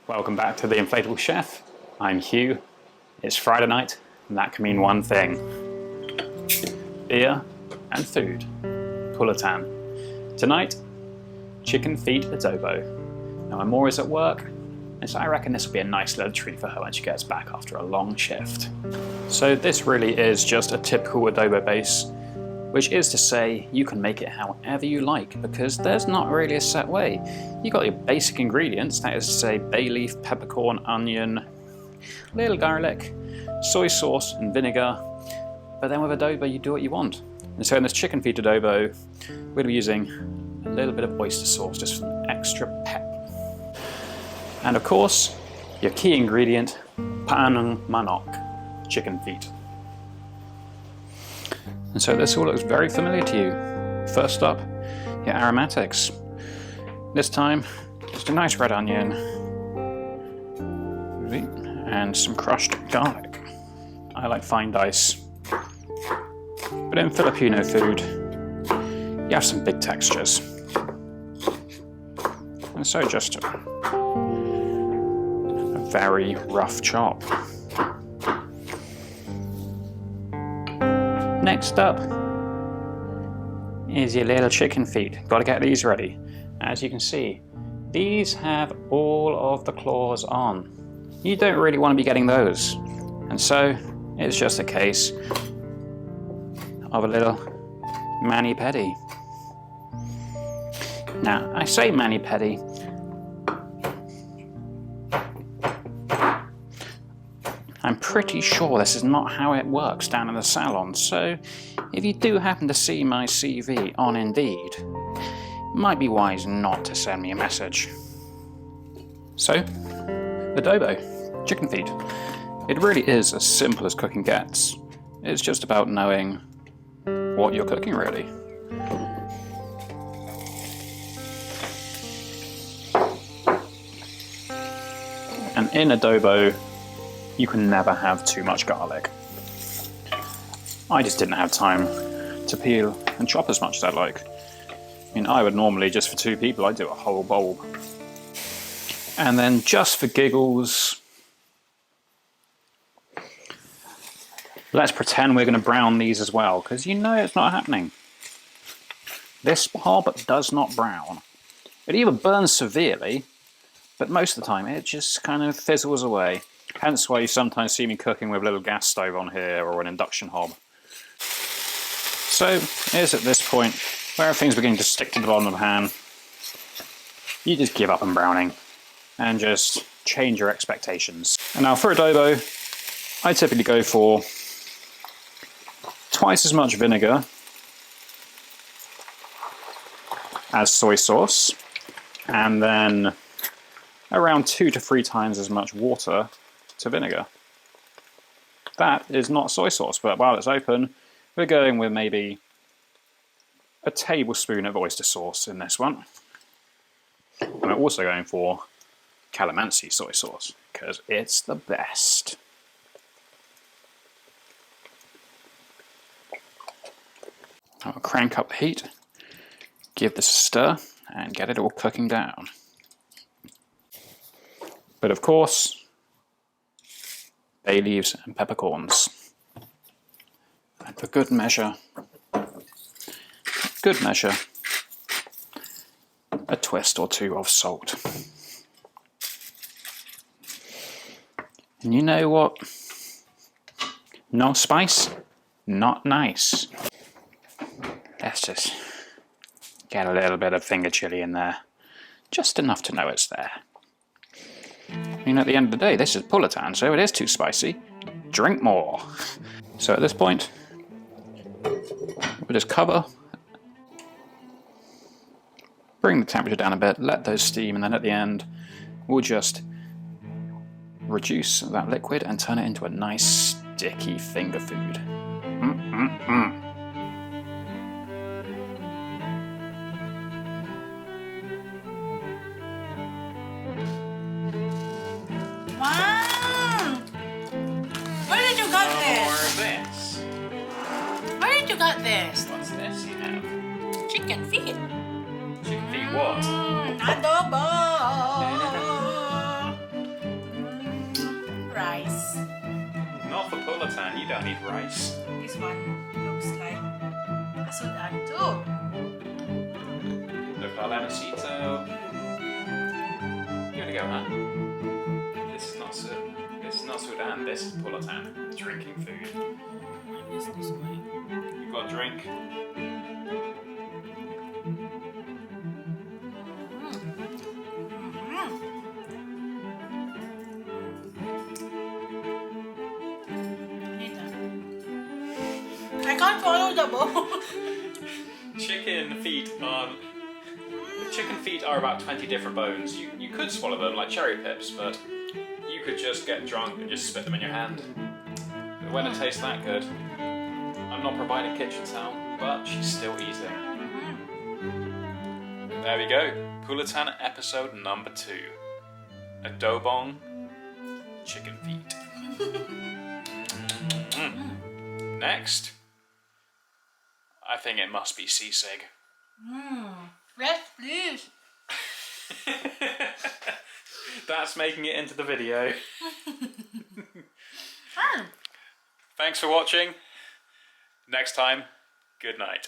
Welcome back to The Inflatable Chef. I'm Hugh. It's Friday night, and that can mean one thing. Beer and food. Pulutan. Tonight, chicken feet adobo. Now Amor is at work, and so I reckon this will be a nice little treat for her when she gets back after a long shift. So this really is just a typical adobo base, which is to say you can make it however you like because there's not really a set way. You got your basic ingredients, that is to say bay leaf, peppercorn, onion, little garlic, soy sauce and vinegar, but then with adobo you do what you want. And so in this chicken feet adobo, we're going to be using a little bit of oyster sauce, just for some extra pep. And of course, your key ingredient, panang manok, chicken feet. And so this all looks very familiar to you. First up, your aromatics. This time, just a nice red onion and some crushed garlic. I like fine dice. But in Filipino food, you have some big textures. And so just a very rough chop. Next up is your little chicken feet. Got to get these ready. As you can see, these have all of the claws on. You don't really want to be getting those. And so it's just a case of a little mani-pedi. Now, I say mani-pedi, I'm pretty sure this is not how it works down in the salon, so if you do happen to see my CV on Indeed, it might be wise not to send me a message. So, adobo, chicken feet. It really is as simple as cooking gets. It's just about knowing what you're cooking, really. And in adobo, you can never have too much garlic. I just didn't have time to peel and chop as much as I'd like. I mean, I would normally, just for two people, I'd do a whole bowl. And then just for giggles, let's pretend we're going to brown these as well, because you know it's not happening. This hob does not brown. It either burns severely, but most of the time it just kind of fizzles away. Hence why you sometimes see me cooking with a little gas stove on here or an induction hob. So here's at this point where everything's beginning to stick to the bottom of the pan. You just give up on browning and just change your expectations. And now for adobo, I typically go for twice as much vinegar as soy sauce, and then around 2 to 3 times as much water to vinegar. That is not soy sauce, but while it's open, we're going with maybe a tablespoon of oyster sauce in this one. And we're also going for calamansi soy sauce, because it's the best. I'll crank up the heat, give this a stir, and get it all cooking down. But of course, bay leaves and peppercorns. And for good measure, a twist or two of salt. And you know what? No spice, not nice. Let's just get a little bit of finger chili in there. Just enough to know it's there. I mean, at the end of the day, this is Pulutan, so it is too spicy. Drink more. So at this point, we'll just cover, bring the temperature down a bit, let those steam, and then at the end, we'll just reduce that liquid and turn it into a nice, sticky finger food. Wow! Where did you get this? This. Where did you get this? What's this you have? Chicken feet. Chicken feet what? Adobo. you don't need rice. This one looks like a Sudan too. Look, our lemonsito. Give it a go, huh? This is not Sudan, this is Pulutan. Drinking food. Yes, this way. You've got a drink. I can't follow the bowl. Chicken feet are about 20 different bones. You could swallow them like cherry pips, but you could just get drunk and just spit them in your hand. But when it tastes that good, I'm not providing kitchen sound, but she's still eating. There we go. Pulutan episode number 2. Adobong chicken feet. Next, I think it must be sisig. Yes, please. That's making it into the video. Thanks for watching. Next time, good night.